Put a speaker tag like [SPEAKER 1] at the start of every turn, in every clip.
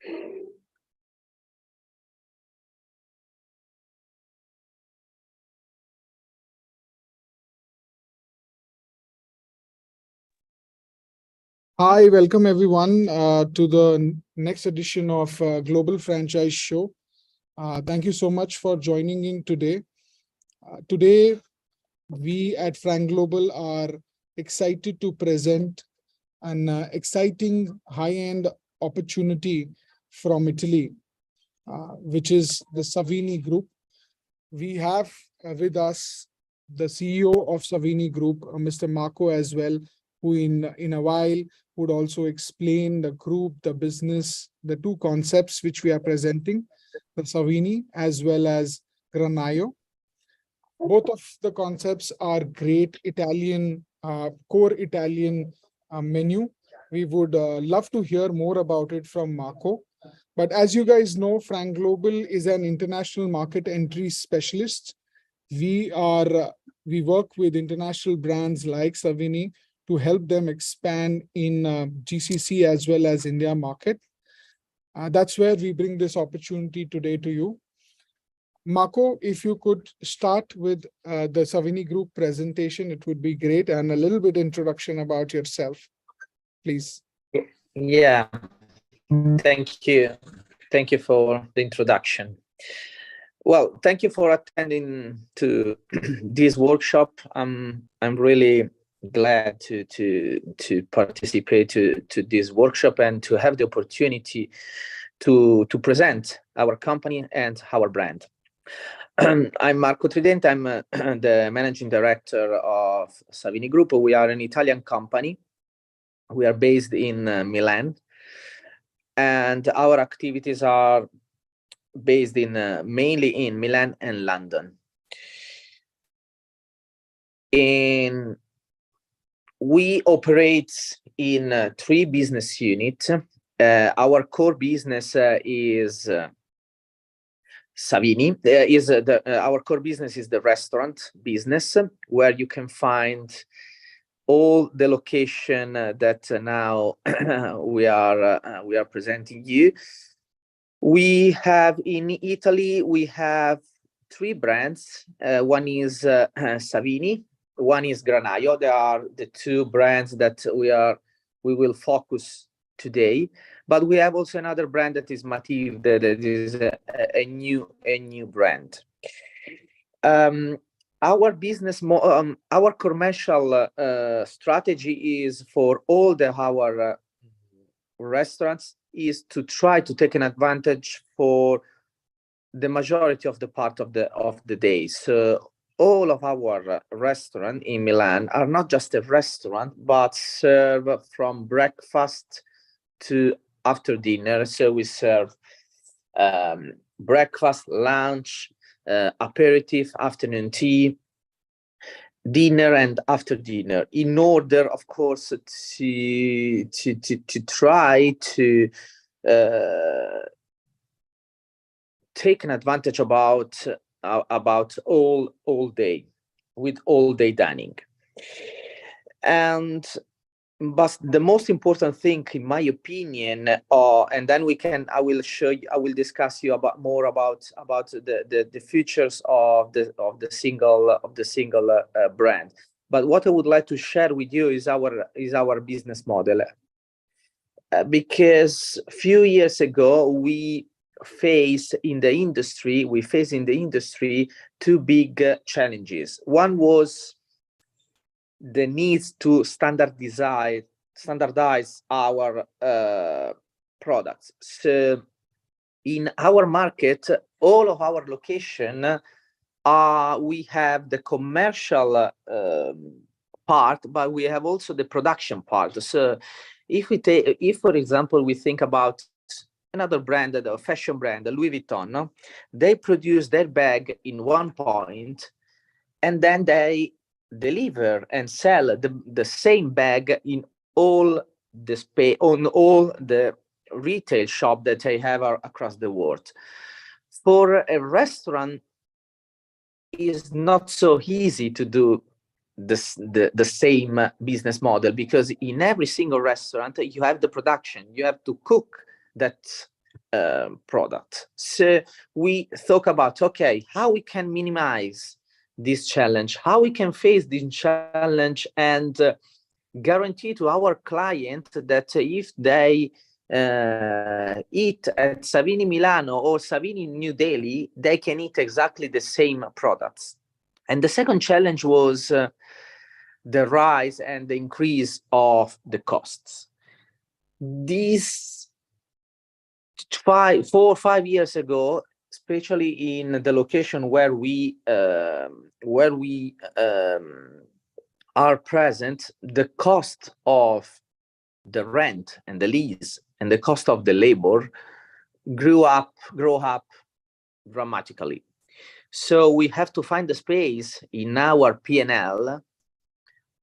[SPEAKER 1] Hi, welcome everyone to the next edition of Global Franchise Show. Thank you so much for joining in today. Today, we at FranGlobal are excited to present an exciting high-end opportunity from Italy, which is the Savini Group. We have with us the CEO of Savini Group, Mr. Marco, as well, who in a while would also explain the group, the business, the two concepts which we are presenting, the Savini as well as Granaio. Both of the concepts are great Italian, core Italian menu. We would love to hear more about it from Marco. But as you guys know, FranGlobal is an international market entry specialist. We work with international brands like Savini to help them expand in GCC as well as India market. That's where we bring this opportunity today to you. Marco, if you could start with the Savini Group presentation, it would be great, and a little bit introduction about yourself, please.
[SPEAKER 2] Yeah, thank you. Thank you for the introduction. Well, thank you for attending to this workshop. I'm really glad to participate to this workshop and to have the opportunity to present our company and our brand. I'm Marco Tridente. I'm the managing director of Savini Group. We are an Italian company. We are based in Milan, and our activities are based in mainly in Milan and London. We operate in 3 business units. Our core business is Savini. Our core business is the restaurant business, where you can find all the location that now we are presenting you. We have in Italy, we have 3 brands. One is Savini, one is Granaio. They are the 2 brands that we will focus today. But we have also another brand that is Mativ, that is a new brand. Our commercial strategy is for all our restaurants is to try to take an advantage for the majority of the part of the day. So all of our restaurants in Milan are not just a restaurant, but serve from breakfast to after dinner. So we serve breakfast, lunch, aperitif, afternoon tea, dinner, and after dinner, in order, of course, to try to take an advantage about all day, with all day dining. But the most important thing, in my opinion, and then I will discuss you more about the features of the single brand. But what I would like to share with you is our business model, because a few years ago we faced in the industry 2 big challenges. One was the need to standardize our products. So in our market, all of our location, we have the commercial part, but we have also the production part. So if for example we think about another brand, a fashion brand, Louis Vuitton, they produce their bag in one point, and then they deliver and sell the same bag in all the retail shop that they have across the world. For a restaurant, it's not so easy to do the same business model, because in every single restaurant you have the production, you have to cook that product. So we talk about, okay, how we can minimize this challenge, how we can face this challenge, and guarantee to our client that if they eat at Savini Milano or Savini New Delhi, they can eat exactly the same products. And the second challenge was the rise and the increase of the costs. These 4 or 5 years ago, especially in the location where we are present, the cost of the rent and the lease and the cost of the labor grow up dramatically. So we have to find a space in our P&L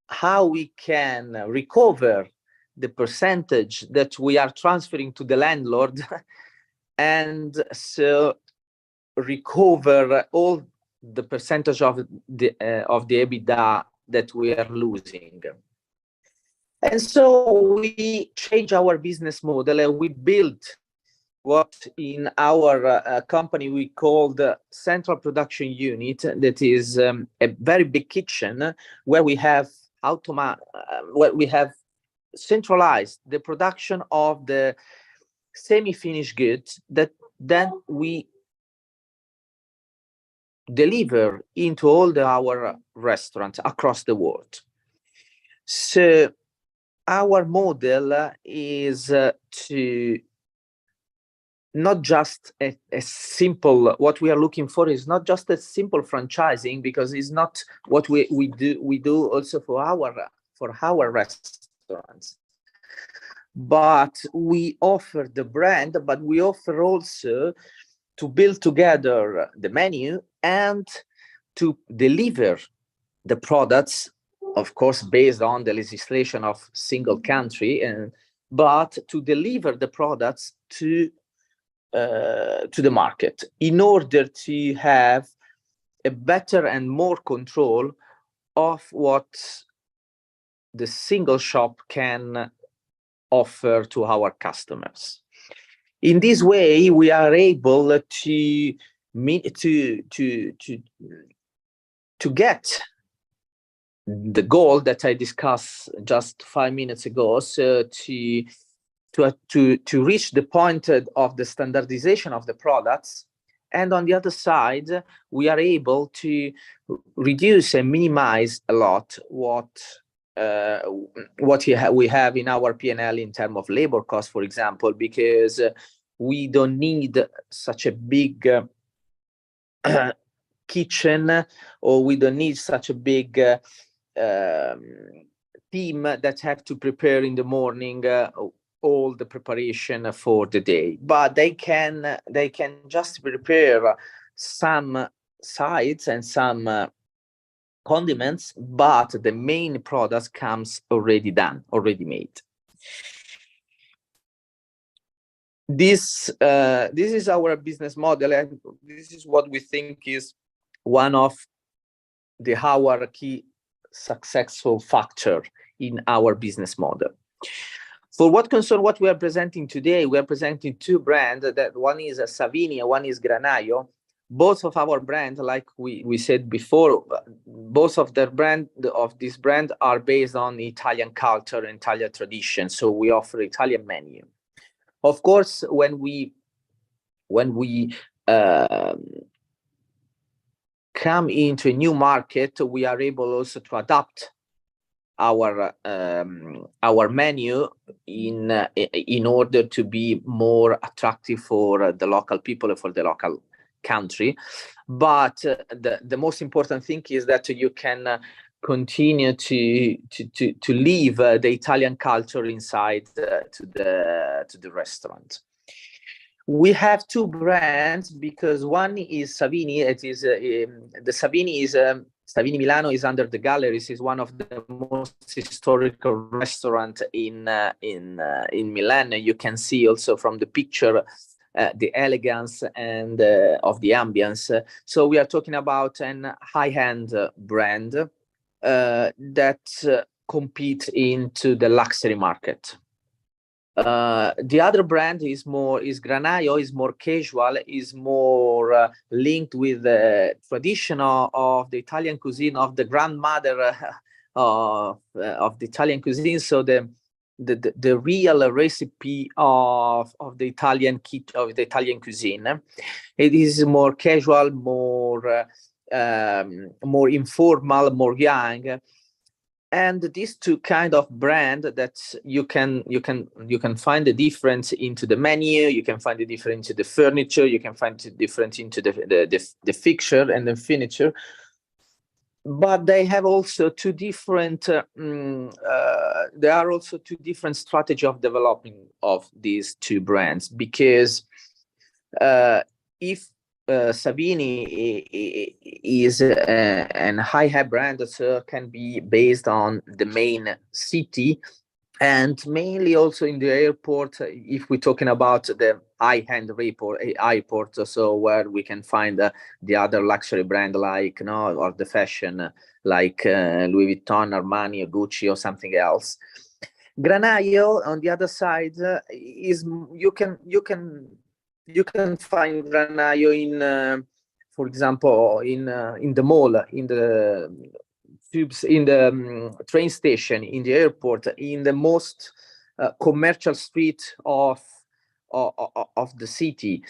[SPEAKER 2] how we can recover the percentage that we are transferring to the landlord and so recover all the percentage of the EBITDA that we are losing. And so we change our business model and we built what in our company we call the central production unit, that is a very big kitchen where we have centralized the production of the semi-finished goods that then we deliver into all our restaurants across the world. So our model is to not just a simple, what we are looking for is not just a simple franchising, because it's not what we do also for our restaurants, but we offer the brand, but we offer also to build together the menu and to deliver the products, of course, based on the legislation of single country, but to deliver the products to the market in order to have a better and more control of what the single shop can offer to our customers. In this way, we are able to get the goal that I discussed just 5 minutes ago, so to reach the point of the standardization of the products. And on the other side, we are able to reduce and minimize a lot what we have in our P&L in terms of labor costs, for example, because we don't need such a big kitchen, or we don't need such a big team that have to prepare in the morning all the preparation for the day, but they can just prepare some sides and some condiments, but the main product comes already done, already made. This is our business model, and this is what we think is one of our key successful factor in our business model. For what concerns what we are presenting today, we are presenting two brands. That one is Savini and one is Granaio. Both of our brands, like we said before, both of this brand are based on Italian culture and Italian tradition. So we offer Italian menu. Of course, when we come into a new market, we are able also to adapt our menu in order to be more attractive for the local people and for the local country. But the most important thing is that you can continue to leave the Italian culture inside to the restaurant. We have two brands because one is Savini. It is the Savini is Savini Milano is under the galleries. Is one of the most historical restaurant in Milan. You can see also from the picture the elegance and of the ambience. So we are talking about an high-end brand that compete into the luxury market. The other brand is Granaio, is more casual, is more linked with the traditional of the Italian cuisine, of the grandmother of the Italian cuisine. So the real recipe of the Italian cuisine. It is more casual, more informal, more young. And these two kind of brand that you can find the difference into the menu, you can find the difference into the furniture, you can find the difference into the fixture and the furniture. But they have also two different there are also two different strategy of developing of these two brands, because if Savini is an high-end brand that can be based on the main city, and mainly also in the airport, if we're talking about the high-end airport, so where we can find the other luxury brand like, or the fashion like Louis Vuitton, Armani, or Gucci, or something else. Granaio, on the other side, is you can find Granaio in, for example, in the mall, in the tubes, in the train station, in the airport, in the most commercial street of the city.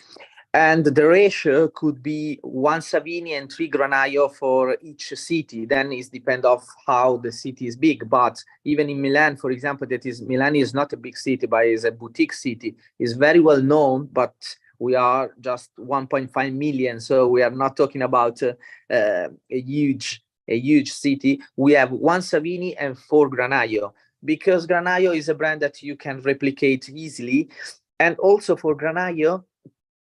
[SPEAKER 2] And the ratio could be 1 Savini and 3 Granaio for each city. Then it depends of how the city is big. But even in Milan, for example, Milan is not a big city, but is a boutique city. It's very well known, but we are just 1.5 million, so we are not talking about a huge city. We have 1 Savini and 4 Granaio, because Granaio is a brand that you can replicate easily. And also for Granaio,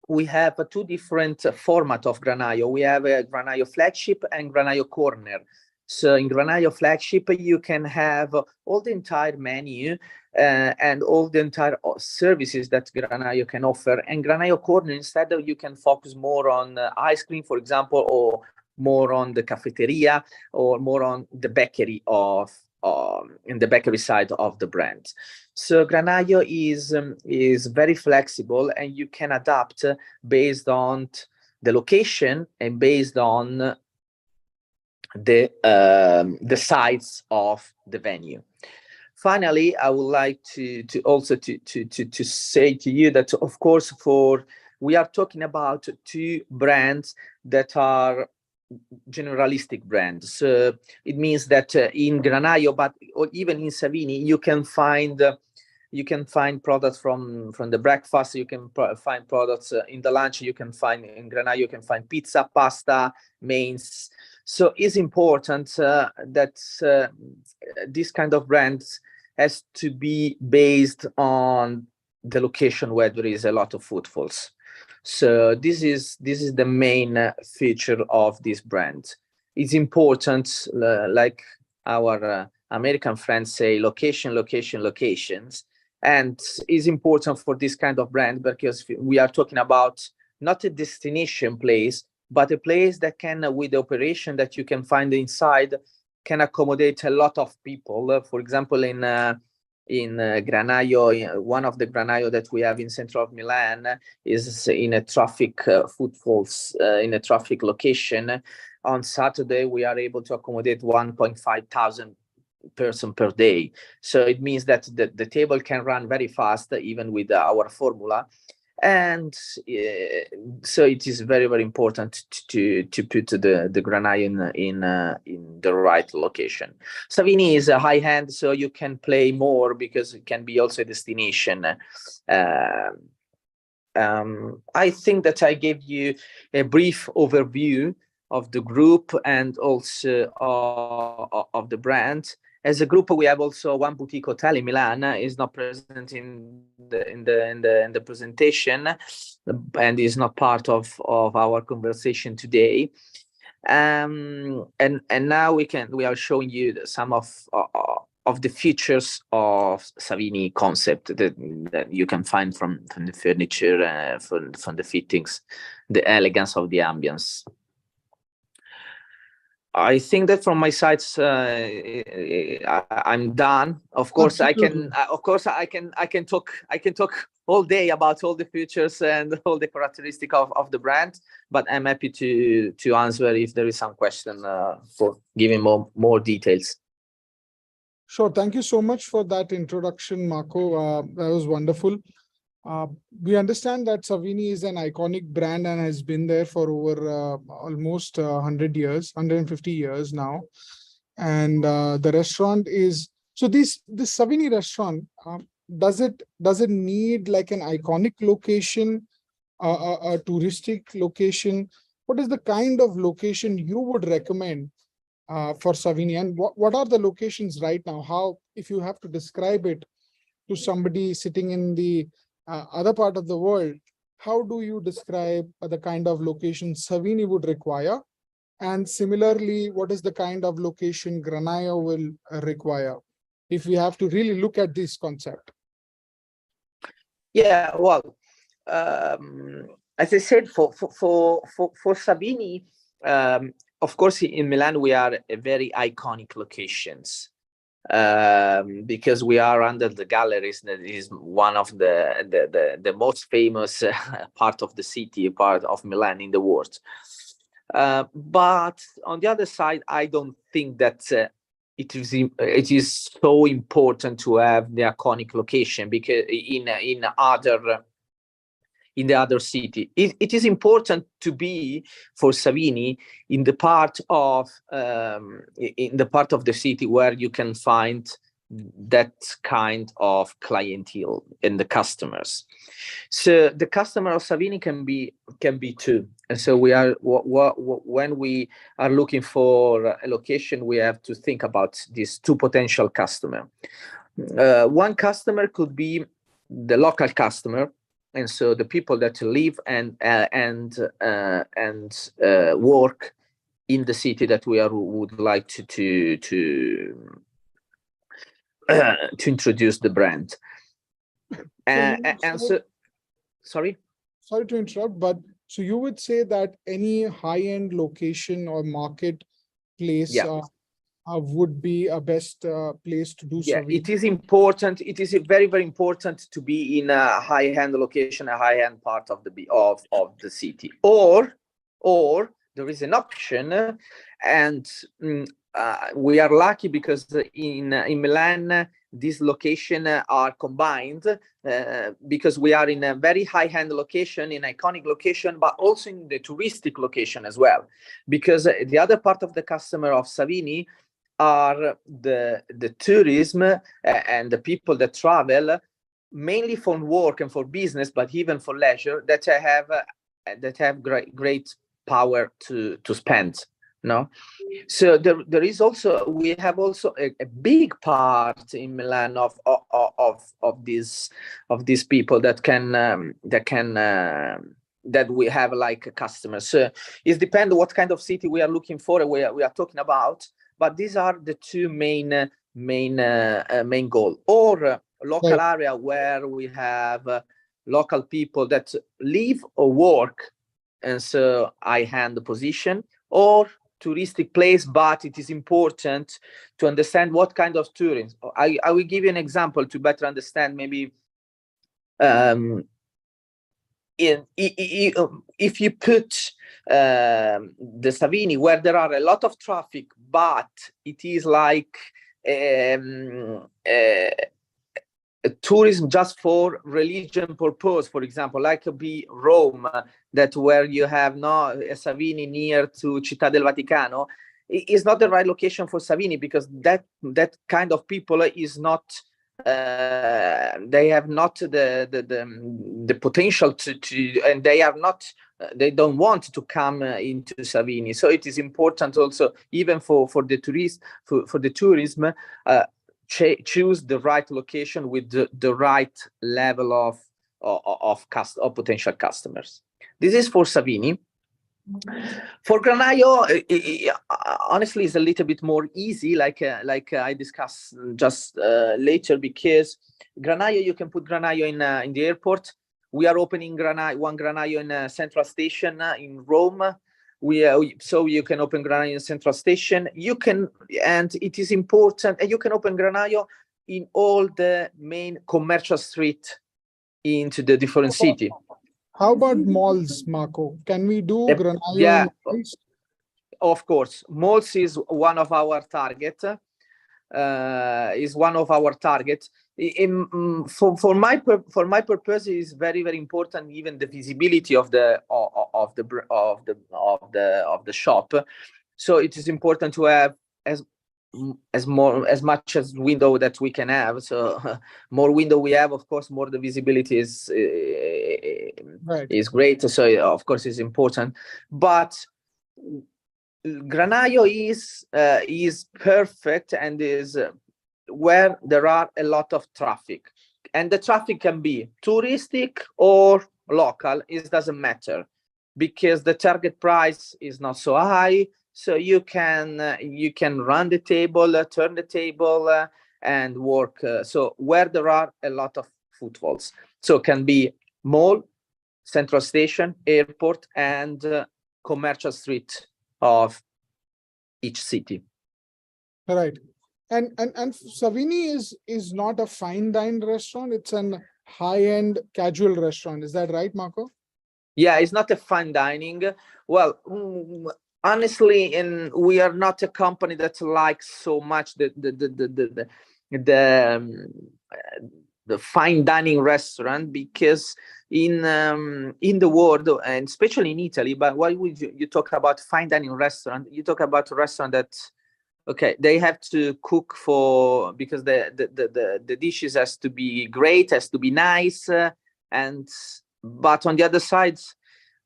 [SPEAKER 2] we have two different format of Granaio. We have a Granaio flagship and Granaio corner. So in Granaio flagship, you can have all the entire menu and all the entire services that Granaio can offer. And Granaio corner, instead, you can focus more on ice cream, for example, or more on the cafeteria, or more on the bakery in the bakery side of the brand. So Granaio is very flexible, and you can adapt based on the location and based on the size of the venue. Finally, I would like to also say to you that, of course, we are talking about two brands that are generalistic brands. It means that in Granaio, or even in Savini, you can find products from the breakfast. You can find products in the lunch. You can find in Granaio, you can find pizza, pasta, mains. So it's important that this kind of brands has to be based on the location where there is a lot of footfalls. So this is the main feature of this brand. It's important, like our American friends say, locations. And it's important for this kind of brand, because we are talking about not a destination place, but a place that can, with the operation that you can find inside, can accommodate a lot of people. For example, in Granaio, one of the Granaio that we have in central of Milan is in a traffic footfalls, in a traffic location. On Saturday, we are able to accommodate 1.5 thousand person per day. So it means that the table can run very fast, even with our formula. And so it is very, very important to put the Granaio in the right location. Savini is a high end, so you can play more, because it can be also a destination. I think that I gave you a brief overview of the group and also of the brand. As a group, we have also one boutique hotel in Milan. Is not present in the presentation, and is not part of our conversation today. And now we are showing you some of the features of Savini concept that you can find from the furniture, from the fittings, the elegance of the ambience. I think that from my side, I'm done. Of course,
[SPEAKER 1] Absolutely.
[SPEAKER 2] I can talk all day about all the features and all the characteristic of the brand. But I'm happy to answer if there is some question for giving more details.
[SPEAKER 1] Sure. Thank you so much for that introduction, Marco. That was wonderful. We understand that Savini is an iconic brand and has been there for over almost 100 years, 150 years now. And the restaurant is, so this Savini restaurant, does it need like an iconic location, a touristic location? What is the kind of location you would recommend for Savini? And what are the locations right now? How, if you have to describe it to somebody sitting in the other part of the world, how do you describe the kind of location Savini would require? And similarly, what is the kind of location Granaio will require if we have to really look at this concept?
[SPEAKER 2] Yeah, well, as I said, for Savini, of course, in Milan we are a very iconic locations. Because we are under the galleries, that is one of the most famous part of the city, part of Milan in the world. But on the other side, I don't think that it is so important to have the iconic location, because in the other city. It is important to be for Savini in the part of the city where you can find that kind of clientele and the customers. So the customer of Savini can be two. And so we are when we are looking for a location, we have to think about these two potential customers. One customer could be the local customer, and so the people that live and work in the city that we would like to introduce the brand. Sorry
[SPEAKER 1] to interrupt, but so you would say that any high-end location or marketplace would be a best place to do so?
[SPEAKER 2] Yeah, it is important. It is very, very important to be in a high-end location, a high-end part of the city. Or there is an option, and we are lucky because in Milan these locations are combined, because we are in a very high-end location, in iconic location, but also in the touristic location as well. Because the other part of the customer of Savini are the tourism and the people that travel mainly for work and for business, but even for leisure, that have great power to spend. No, so there is also, we have also a big part in Milan of these people that we have like customers. So it depends what kind of city we are looking for, we are talking about. But these are the two main goal. Or local area where we have local people that live or work, and so high-end position, or touristic place, but it is important to understand what kind of tourism. I will give you an example to better understand maybe. If you put the Savini where there are a lot of traffic, but it is like tourism just for religion purpose, for example, like be Rome, that where you have a Savini near to Città del Vaticano, is not the right location for Savini, because that kind of people is not, they have not the potential to, and they are not, they don't want to come into Savini. So it is important also, even for the tourist, for the tourism, choose the right location with the right level of potential customers. This is for Savini. For Granaio, honestly, it's a little bit more easy, like I discussed just later, because Granaio, you can put Granaio in the airport. We are opening one Granaio in Central Station in Rome. So you can open Granaio in Central Station. You can, and it is important, and you can open Granaio in all the main commercial street into the different city.
[SPEAKER 1] How about malls, Marco? Can we do Granaio
[SPEAKER 2] Yeah,
[SPEAKER 1] in malls?
[SPEAKER 2] of course. Malls is one of our target. For my purpose, it is very, very important. Even the visibility of the shop. So it is important to have as much as window that we can have. So more window we have, of course, more the visibility is great. So of course it's important, but Granaio is perfect and is where there are a lot of traffic, and the traffic can be touristic or local. It doesn't matter, because the target price is not so high. So you can run the table, turn the table, and work. So where there are a lot of footfalls, so it can be mall, central station, airport, and commercial street of each city.
[SPEAKER 1] Right. And Savini is not a fine dine restaurant. It's an high-end casual restaurant. Is that right, Marco?
[SPEAKER 2] Yeah, it's not a fine dining. Well, honestly, we are not a company that likes so much the fine dining restaurant, because in the world, and especially in Italy, but why would you talk about fine dining restaurant? You talk about a restaurant that, okay, they have to cook for, because the dishes has to be great, has to be nice, but on the other side,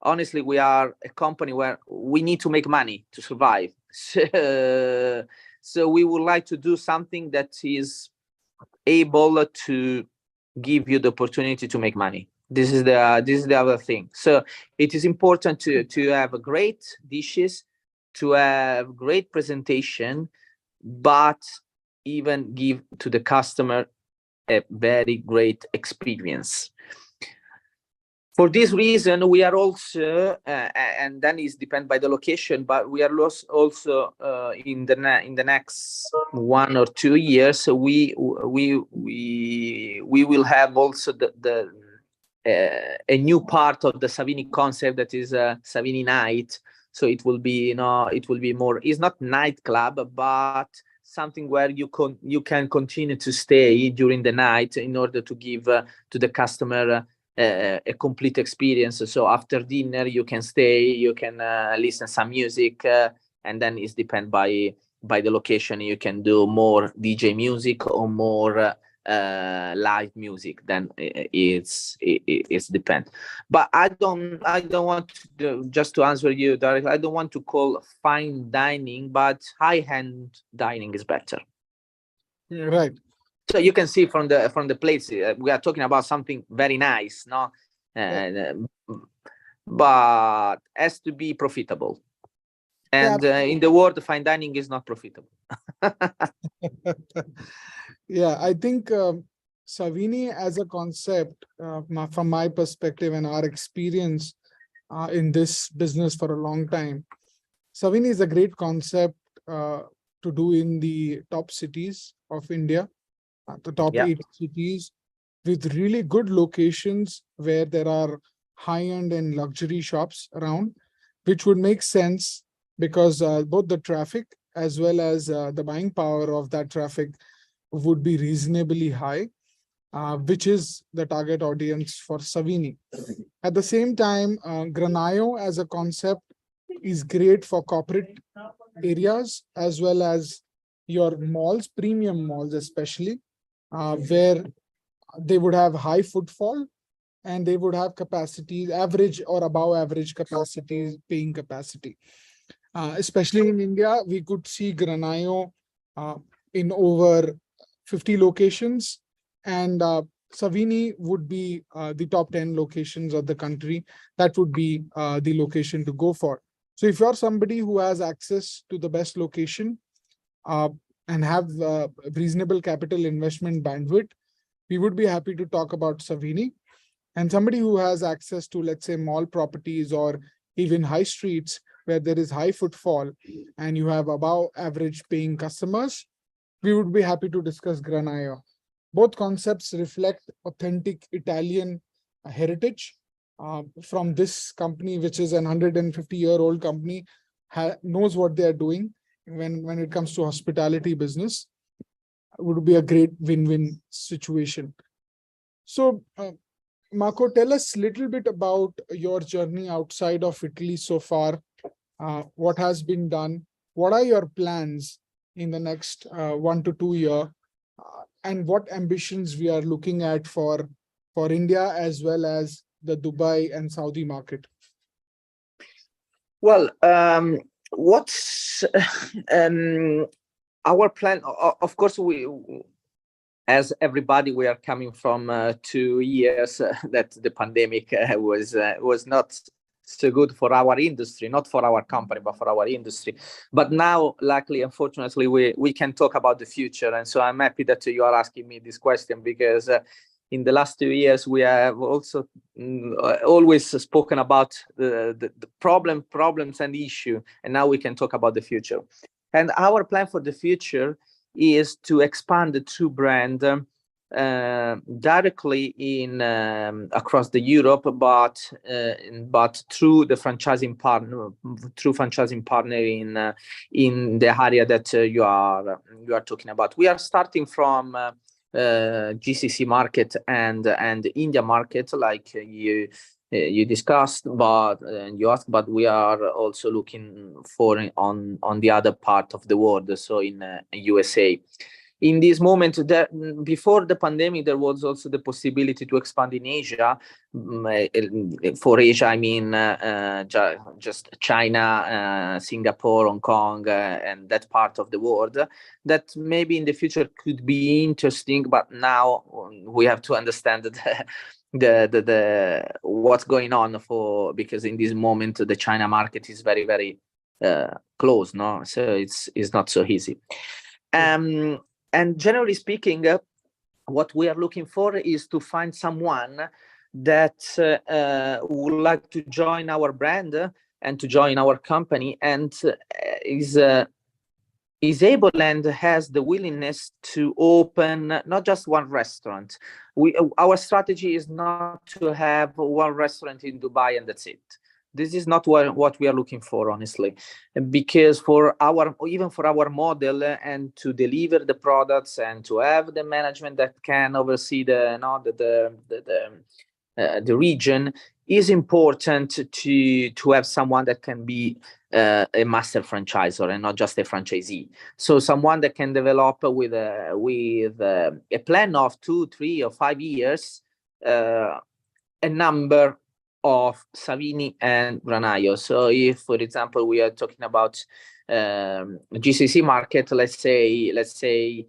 [SPEAKER 2] honestly, we are a company where we need to make money to survive. So we would like to do something that is able to give you the opportunity to make money. This is the other thing. So it is important to have great dishes, to have great presentation, but even give to the customer a very great experience. For this reason, we are also, and then it depends by the location, but we are also in the next 1 or 2 years, we will have also a new part of the Savini concept, that is Savini Night. So it will be, it will be more. It's not nightclub, but something where you can continue to stay during the night in order to give to the customer a complete experience. So after dinner you can stay, you can listen some music, and then it's depend by the location. You can do more DJ music or more live music. Then it's depend. But I don't want to, just to answer you directly, I don't want to call fine dining, but high-end dining is better.
[SPEAKER 1] Right.
[SPEAKER 2] So you can see from the plates, we are talking about something very nice, no? But has to be profitable. And in the world, fine dining is not profitable.
[SPEAKER 1] Yeah, I think Savini as a concept, from my perspective and our experience in this business for a long time, Savini is a great concept to do in the top cities of India. The top 8 cities with really good locations where there are high-end and luxury shops around, which would make sense because both the traffic as well as the buying power of that traffic would be reasonably high, which is the target audience for Savini. At the same time, Granaio as a concept is great for corporate areas as well as your malls, premium malls especially, where they would have high footfall and they would have capacity, average or above average capacity, paying capacity. Especially in India, we could see Granaio in over 50 locations, and Savini would be the top 10 locations of the country. That would be the location to go for. So if you're somebody who has access to the best location and have reasonable capital investment bandwidth, we would be happy to talk about Savini. And somebody who has access to, let's say, mall properties or even high streets, where there is high footfall and you have above average paying customers, we would be happy to discuss Granaio. Both concepts reflect authentic Italian heritage from this company, which is an 150-year-old company, knows what they are doing when it comes to hospitality business. It would be a great win-win situation. So, Marco, tell us a little bit about your journey outside of Italy so far. What has been done? What are your plans in the next 1 to 2 years? And what ambitions we are looking at for India as well as the Dubai and Saudi market?
[SPEAKER 2] Well, what's our plan? Of course, as everybody, we are coming from 2 years that the pandemic was not so good for our industry, not for our company, but for our industry. But now, luckily, unfortunately, we can talk about the future. And so I'm happy that you are asking me this question, because in the last 2 years, we have also always spoken about the problems and issue. And now we can talk about the future. And our plan for the future is to expand the True brand directly in across the Europe, but through the franchising partner in the area that you are talking about. We are starting from GCC market and India market, like you discussed, but you asked, but we are also looking for on the other part of the world, so in USA. In this moment, before the pandemic, there was also the possibility to expand in Asia. For Asia, I mean just China, Singapore, Hong Kong, and that part of the world. That maybe in the future could be interesting, but now we have to understand that the what's going on, because in this moment the China market is very, very close, no? So it's not so easy. And generally speaking, what we are looking for is to find someone that would like to join our brand and to join our company, and is able and has the willingness to open not just one restaurant. Our strategy is not to have one restaurant in Dubai and that's it. This is not what we are looking for, honestly, because even for our model and to deliver the products and to have the management that can oversee the region, is important to have someone that can be a master franchisor and not just a franchisee. So someone that can develop with a plan of 2, 3, or 5 years a number of Savini and Granaio. So if, for example, we are talking about GCC market, let's say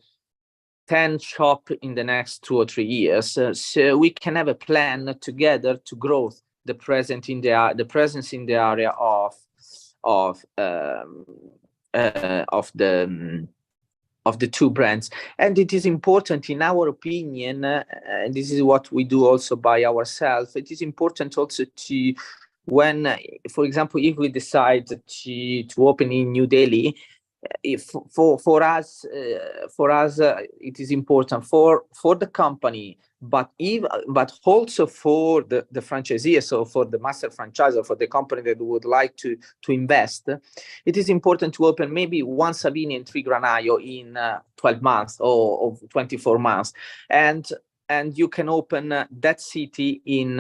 [SPEAKER 2] 10 shop in the next 2 or 3 years, so we can have a plan together to grow the presence in the area of the 2 brands. And it is important, in our opinion, and this is what we do also by ourselves, it is important also to, when, for example, if we decide to open in New Delhi, if for us it is important for the company, but also for the franchisee, so for the master franchisor, for the company that would like to invest, it is important to open maybe 1 Savini and 3 Granaio in 12 months or 24 months, and you can open that city in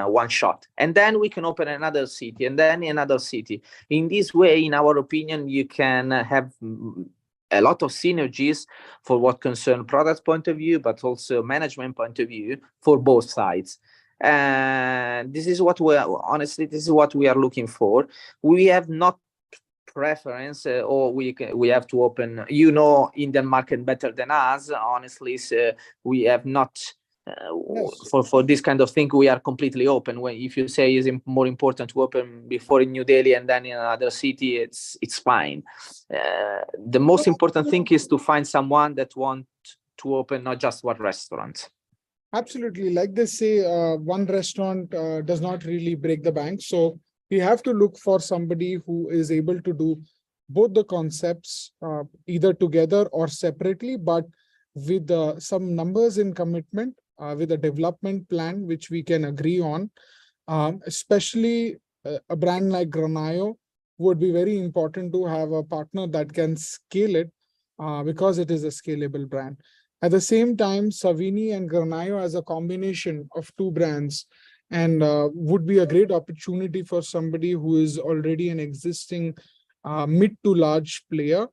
[SPEAKER 2] one shot, and then we can open another city, and then another city. In this way, in our opinion, you can have a lot of synergies for what concern product point of view, but also management point of view for both sides. And this is what we are looking for. We have not preference, or we have to open, Indian market better than us, honestly. So we have not for this kind of thing, we are completely open. If you say is more important to open before in New Delhi and then in another city, it's fine. The most important thing is to find someone that want to open not just one restaurant.
[SPEAKER 1] Absolutely. Like they say, one restaurant does not really break the bank. So we have to look for somebody who is able to do both the concepts, either together or separately, but with some numbers in commitment, with a development plan which we can agree on. Especially a brand like Granaio would be very important to have a partner that can scale it, because it is a scalable brand. At the same time, Savini and Granaio as a combination of two brands and would be a great opportunity for somebody who is already an existing mid to large player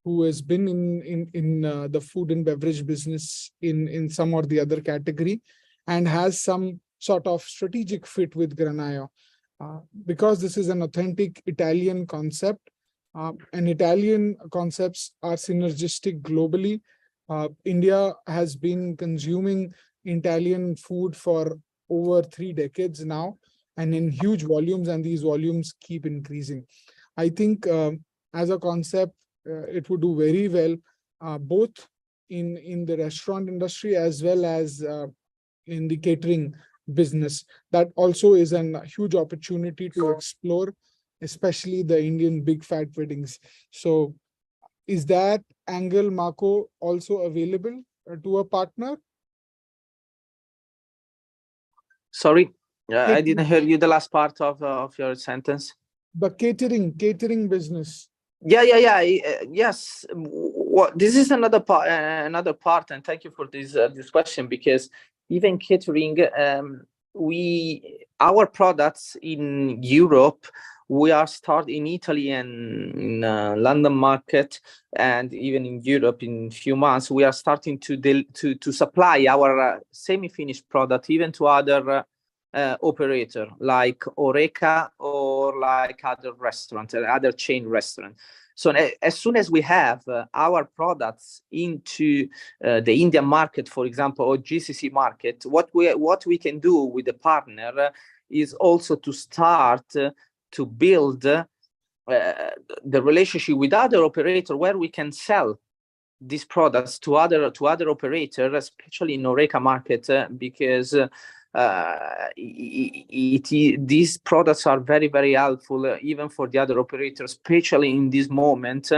[SPEAKER 1] who has been in the food and beverage business in some or the other category and has some sort of strategic fit with Granaio. Because this is an authentic Italian concept, and Italian concepts are synergistic globally. India has been consuming Italian food for over 3 decades now, and in huge volumes, and these volumes keep increasing. I think as a concept, it would do very well, both in the restaurant industry as well as in the catering business. That also is a huge opportunity to explore, especially the Indian big fat weddings. So is that angle, Marco, also available to a partner?
[SPEAKER 2] Sorry, I
[SPEAKER 1] Catering,
[SPEAKER 2] didn't hear you the last part of your sentence.
[SPEAKER 1] the catering business.
[SPEAKER 2] Yes. What this is another part, and thank you for this question, because even catering, our products in Europe, we are starting in Italy and in London market, and even in Europe in few months we are starting to supply our semi-finished product even to other operator like 𝐸𝐸𝐾 or like other restaurants, other chain restaurants. So as soon as we have our products into the Indian market, for example, or GCC market, what we can do with the partner is also to start to build the relationship with other operator where we can sell these products to other operators, especially in 𝐸𝐸𝐾 market, because these products are very, very helpful even for the other operators, especially in this moment.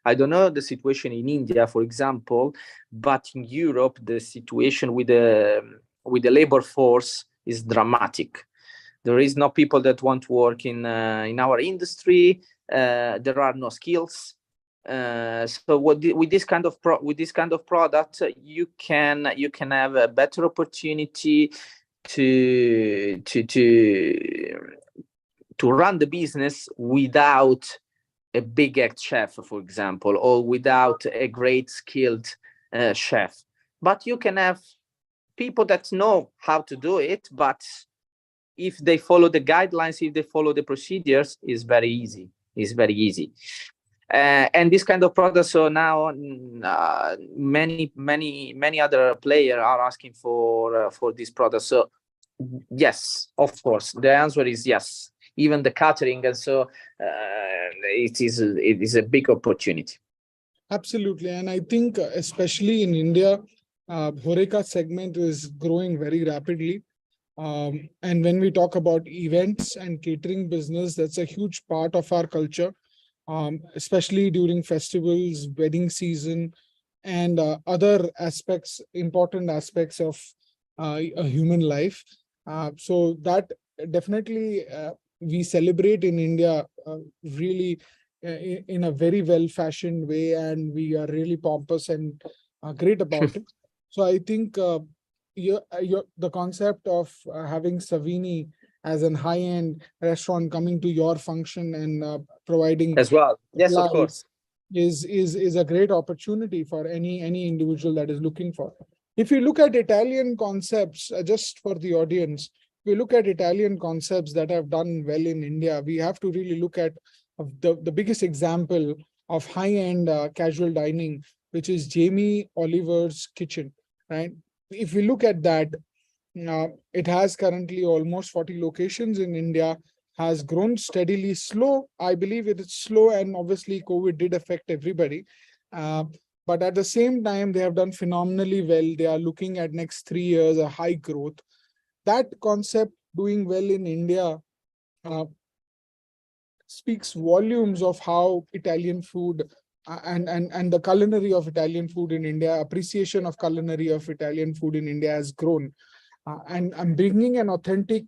[SPEAKER 2] I don't know the situation in India, for example, but in Europe the situation with the labor force is dramatic. There is no people that want to work in our industry. There are no skills. So with this kind of product, you can have a better opportunity to run the business without a big ex chef, for example, or without a great skilled chef. But you can have people that know how to do it, but if they follow the guidelines, if they follow the procedures, it's very easy. And this kind of products, so now many other players are asking for these products. So yes, of course, the answer is yes. Even the catering, and so it is a big opportunity.
[SPEAKER 1] Absolutely, and I think especially in India, 𝐸𝐸𝐾 segment is growing very rapidly. And when we talk about events and catering business, that's a huge part of our culture, especially during festivals, wedding season, and other aspects, important aspects of a human life. So that definitely we celebrate in India really in a very well-fashioned way, and we are really pompous and great about it. So I think the concept of having Savini as an high-end restaurant coming to your function and providing
[SPEAKER 2] as well, yes, of
[SPEAKER 1] supplies
[SPEAKER 2] course,
[SPEAKER 1] is a great opportunity for any individual that is looking for. If you look at Italian concepts, just for the audience, if we look at Italian concepts that have done well in India, we have to really look at the biggest example of high-end casual dining, which is Jamie Oliver's Kitchen, right? If we look at that, it has currently almost 40 locations in India, has grown steadily, slow. I believe it is slow, and obviously COVID did affect everybody. But at the same time, they have done phenomenally well. They are looking at next 3 years, a high growth. That concept doing well in India speaks volumes of how Italian food and the culinary of Italian food in India, appreciation of culinary of Italian food in India has grown. And I'm bringing an authentic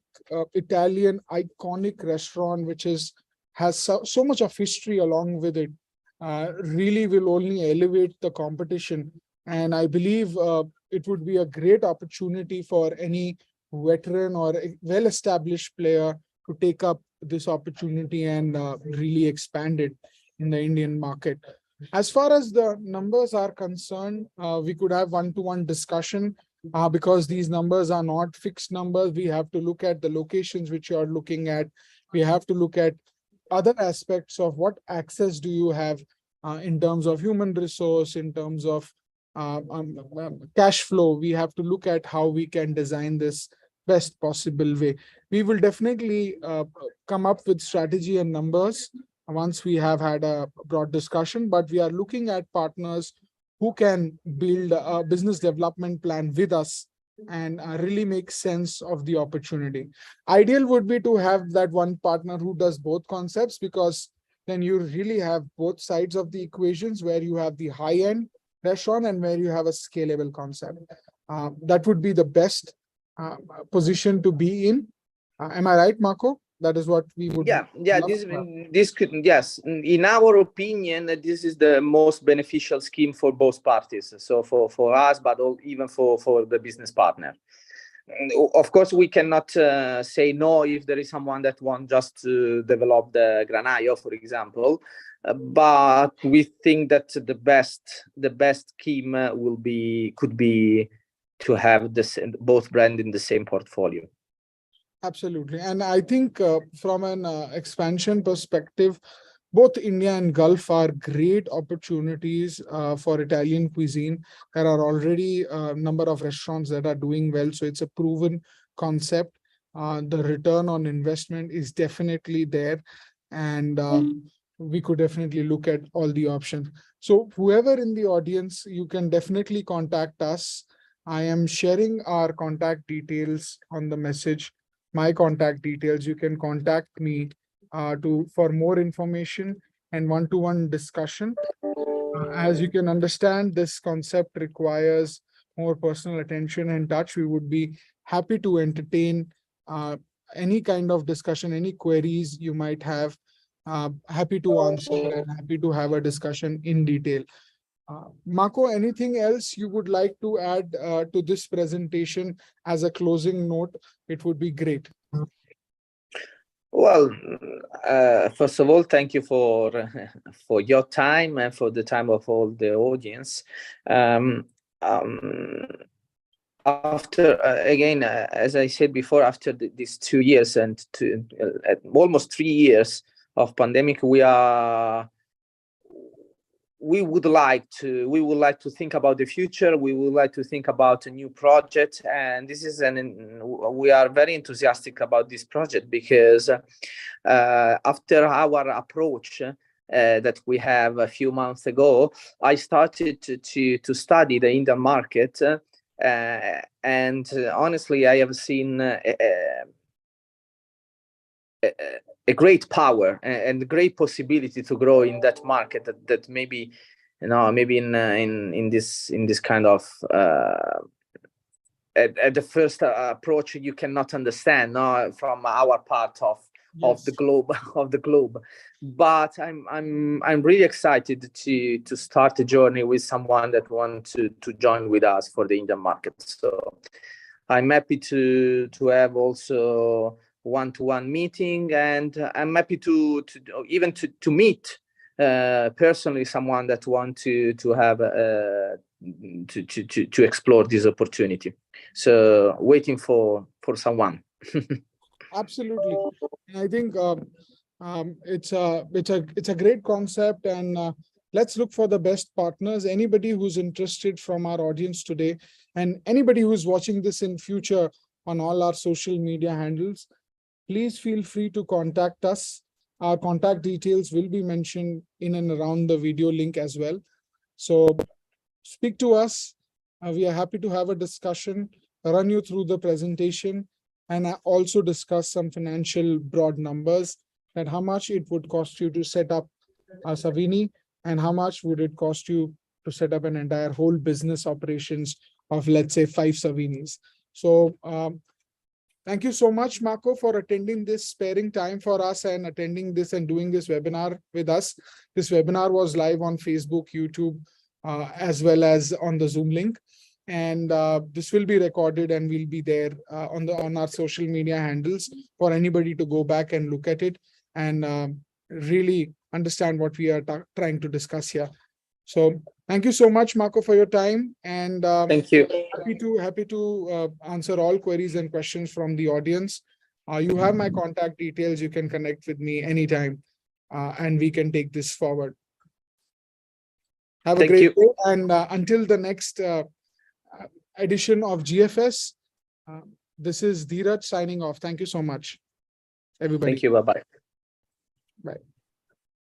[SPEAKER 1] Italian iconic restaurant, which has so much of history along with it, really will only elevate the competition. And I believe it would be a great opportunity for any veteran or a well-established player to take up this opportunity and really expand it in the Indian market. As far as the numbers are concerned, we could have one-to-one discussion because these numbers are not fixed numbers. We have to look at the locations which you are looking at. We have to look at other aspects of what access do you have in terms of human resource, in terms of cash flow. We have to look at how we can design this best possible way. We will definitely come up with strategy and numbers once we have had a broad discussion, but we are looking at partners who can build a business development plan with us and really make sense of the opportunity. Ideal would be to have that one partner who does both concepts, because then you really have both sides of the equations, where you have the high-end restaurant and where you have a scalable concept. That would be the best position to be in. Am I right, Marco? That is what we would.
[SPEAKER 2] Yeah, this could, yes, in our opinion, this is the most beneficial scheme for both parties. So for us, but even for the business partner. Of course, we cannot say no if there is someone that wants just to develop the granaio, for example. But we think that the best scheme could be to have both brands in the same portfolio.
[SPEAKER 1] Absolutely. And I think from an expansion perspective, both India and Gulf are great opportunities for Italian cuisine. There are already a number of restaurants that are doing well. So it's a proven concept. The return on investment is definitely there. And we could definitely look at all the options. So whoever in the audience, you can definitely contact us. I am sharing our contact details on the message. My contact details. You can contact me for more information and one-to-one discussion. As you can understand, this concept requires more personal attention and touch. We would be happy to entertain any kind of discussion, any queries you might have. Happy to answer and happy to have a discussion in detail. Marco, anything else you would like to add to this presentation as a closing note? It would be great.
[SPEAKER 2] Well, first of all, thank you for your time and for the time of all the audience. After again, as I said before, after these 2 years and almost 3 years of pandemic, we would like to think about the future. We would like to think about a new project, and this is we are very enthusiastic about this project because after our approach that we have a few months ago, I started to study the Indian market, and honestly, I have seen a great power and great possibility to grow in that market that maybe in this kind of at the first approach you cannot understand from our part of the globe. But I'm really excited to start a journey with someone that wants to join with us for the Indian market. So I'm happy to have also one-to-one meeting, and I'm happy to even to meet personally someone that want to have to explore this opportunity. So waiting for someone.
[SPEAKER 1] Absolutely. I think it's a great concept, and let's look for the best partners. Anybody who's interested from our audience today, and anybody who's watching this in future on all our social media handles, please feel free to contact us. Our contact details will be mentioned in and around the video link as well. So speak to us. We are happy to have a discussion, run you through the presentation, and also discuss some financial broad numbers. that how much it would cost you to set up a Savini and how much would it cost you to set up an entire whole business operations of, let's say, 5 Savinis. So thank you so much, Marco, for attending this, sparing time for us and attending this and doing this webinar with us. This webinar was live on Facebook, YouTube, as well as on the Zoom link. And this will be recorded and will be there on our social media handles for anybody to go back and look at it and really understand what we are trying to discuss here. So thank you so much, Marco, for your time. And
[SPEAKER 2] Thank you.
[SPEAKER 1] happy to answer all queries and questions from the audience. You have my contact details. You can connect with me anytime, and we can take this forward. Have a great day. And until the next edition of GFS, this is Dheeraj signing off. Thank you so much, everybody.
[SPEAKER 2] Thank you. Bye-bye.
[SPEAKER 1] Bye.